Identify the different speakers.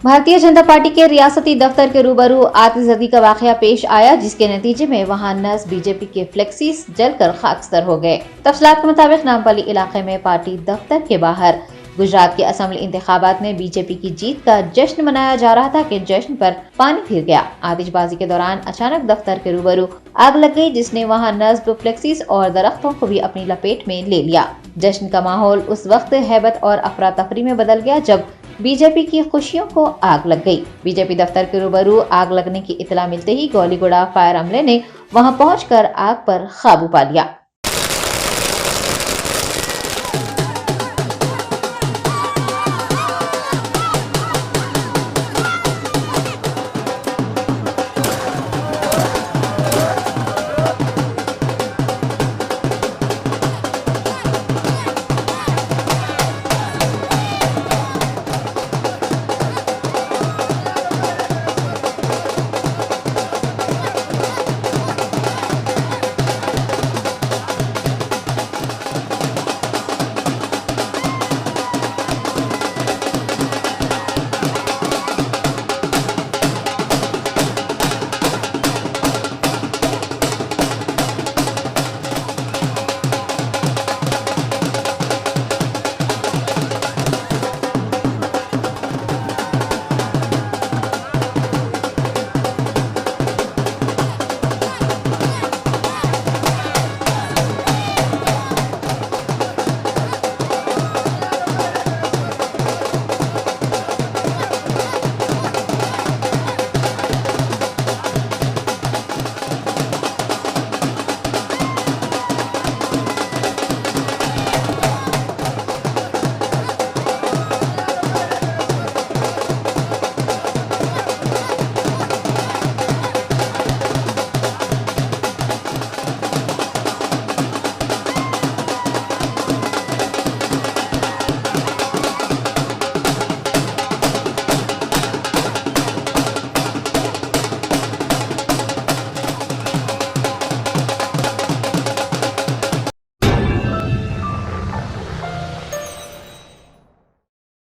Speaker 1: Bharatiya Janata party के रियासती दफ्तर के रूबरू आतिशबाजी का वाकया पेश आया, जिसके नतीजे में वहां नस बीजेपी के फ्लेक्सीज जलकर खाकस्तर हो गए। तफसीलात के मुताबिक नामपल्ली इलाके में पार्टी दफ्तर के बाहर गुजरात के असेंबली इंतखाबात में बीजेपी की जीत का जश्न मनाया जा रहा था कि जश्न पर पानी फिर गया। आतिशबाजी के दौरान अचानक दफ्तर के रूबरू आग लग गई, जिसने वहां नस्ब, फ्लेक्सीज और दरख्तों को भी अपनी लपेट में ले लिया। जश्न का माहौल उस वक्त हैबत और अफरा तफरी में बदल गया जब बीजेपी की खुशियों को आग लग गई। बीजेपी दफ्तर के रूबरू आग लगने की इतला मिलते ही गोलीगोला फायर अमले ने वहां पहुंचकर आग पर काबू पा लिया।